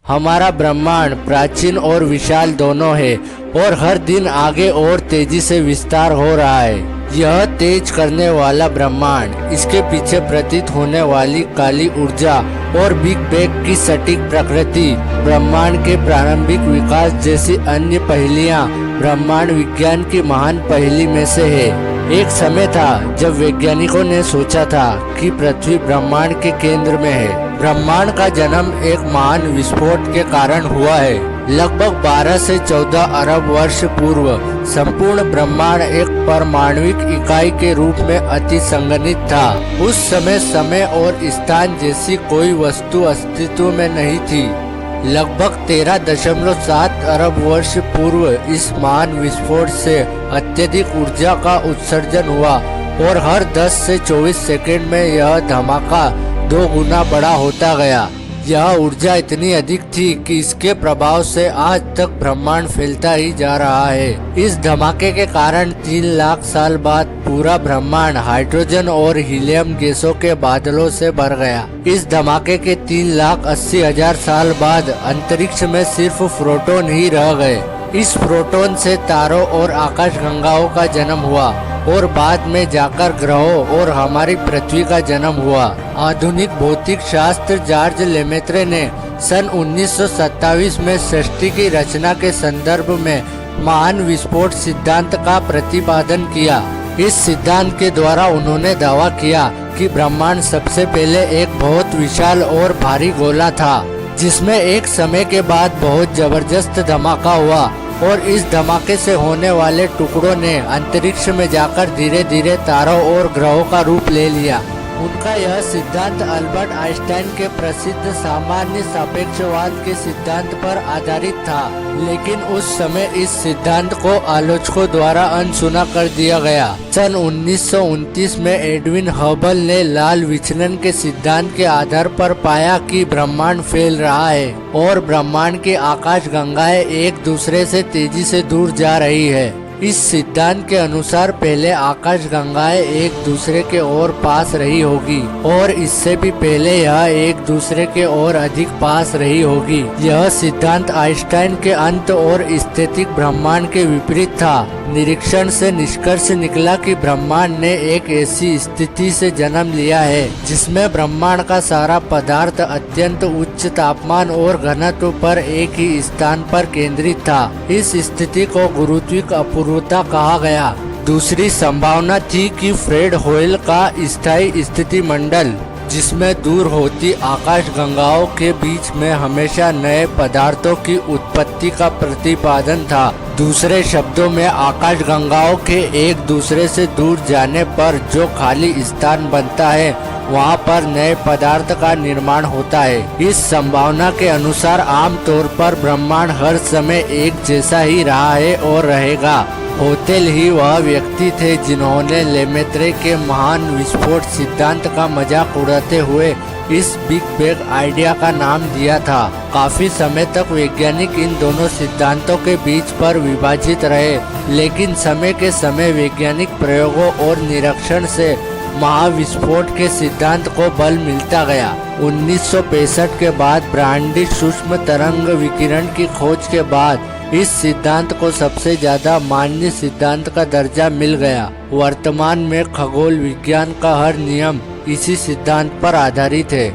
हमारा ब्रह्मांड प्राचीन और विशाल दोनों है और हर दिन आगे और तेजी से विस्तार हो रहा है। यह तेज करने वाला ब्रह्मांड, इसके पीछे प्रतीत होने वाली काली ऊर्जा और बिग बैंग की सटीक प्रकृति, ब्रह्मांड के प्रारंभिक विकास जैसी अन्य पहेलियां ब्रह्मांड विज्ञान की महान पहेली में से है। एक समय था जब वैज्ञानिकों ने सोचा था कि पृथ्वी ब्रह्मांड के केंद्र में है। ब्रह्मांड का जन्म एक महान विस्फोट के कारण हुआ है। लगभग 12 से 14 अरब वर्ष पूर्व संपूर्ण ब्रह्मांड एक परमाणुविक इकाई के रूप में अति संगठित था। उस समय और स्थान जैसी कोई वस्तु अस्तित्व में नहीं थी। लगभग 13.7 अरब वर्ष पूर्व इस महान विस्फोट से अत्यधिक ऊर्जा का उत्सर्जन हुआ और हर 10 से 24 सेकंड में यह धमाका 2 गुना बड़ा होता गया। यह ऊर्जा इतनी अधिक थी कि इसके प्रभाव से आज तक ब्रह्मांड फैलता ही जा रहा है। इस धमाके के कारण 3 लाख साल बाद पूरा ब्रह्मांड हाइड्रोजन और हीलियम गैसों के बादलों से भर गया। इस धमाके के 3,80,000 साल बाद अंतरिक्ष में सिर्फ प्रोटॉन ही रह गए। इस प्रोटॉन से तारों और आकाशगंगाओं का जन्म हुआ और बाद में जाकर ग्रहों और हमारी पृथ्वी का जन्म हुआ। आधुनिक भौतिक शास्त्र जॉर्ज लेमेत्रे ने सन 1927 में सृष्टि की रचना के संदर्भ में महान विस्फोट सिद्धांत का प्रतिपादन किया। इस सिद्धांत के द्वारा उन्होंने दावा किया कि ब्रह्मांड सबसे पहले एक बहुत विशाल और भारी गोला था, जिसमें एक समय के बाद बहुत जबरदस्त धमाका हुआ और इस धमाके से होने वाले टुकड़ों ने अंतरिक्ष में जाकर धीरे धीरे तारों और ग्रहों का रूप ले लिया। उनका यह सिद्धांत अल्बर्ट आइंस्टाइन के प्रसिद्ध सामान्य सापेक्षवाद के सिद्धांत पर आधारित था, लेकिन उस समय इस सिद्धांत को आलोचकों द्वारा अनसुना कर दिया गया। सन 1929 में एडविन हबल ने लाल विचलन के सिद्धांत के आधार पर पाया कि ब्रह्मांड फैल रहा है और ब्रह्मांड की आकाशगंगाएं एक दूसरे से तेजी से दूर जा रही है। इस सिद्धांत के अनुसार पहले आकाशगंगाएं एक दूसरे के और पास रही होगी और इससे भी पहले यह एक दूसरे के और अधिक पास रही होगी। यह सिद्धांत आइंस्टाइन के अंत और स्थैतिक ब्रह्मांड के विपरीत था। निरीक्षण से निष्कर्ष निकला कि ब्रह्मांड ने एक ऐसी स्थिति से जन्म लिया है जिसमें ब्रह्मांड का सारा पदार्थ अत्यंत उच्च तापमान और घनत्व पर एक ही स्थान पर केंद्रित था। इस स्थिति को गुरुत्विक अपूर्वता कहा गया। दूसरी संभावना थी कि फ्रेड होयल का स्थायी स्थिति मंडल, जिसमें दूर होती आकाशगंगाओं के बीच में हमेशा नए पदार्थों की उत्पत्ति का प्रतिपादन था। दूसरे शब्दों में आकाशगंगाओं के एक दूसरे से दूर जाने पर जो खाली स्थान बनता है वहाँ पर नए पदार्थ का निर्माण होता है। इस संभावना के अनुसार आमतौर पर ब्रह्मांड हर समय एक जैसा ही रहा है और रहेगा। होटेल ही वह व्यक्ति थे जिन्होंने लेमेत्रे के महान विस्फोट सिद्धांत का मजाक उड़ाते हुए इस बिग बैंग आइडिया का नाम दिया था। काफी समय तक वैज्ञानिक इन दोनों सिद्धांतों के बीच पर विभाजित रहे, लेकिन समय के समय वैज्ञानिक प्रयोगों और निरीक्षण से महाविस्फोट के सिद्धांत को बल मिलता गया। 1965 के बाद ब्रह्मांडीय सूक्ष्म तरंग विकिरण की खोज के बाद इस सिद्धांत को सबसे ज्यादा मान्य सिद्धांत का दर्जा मिल गया। वर्तमान में खगोल विज्ञान का हर नियम इसी सिद्धांत पर आधारित है।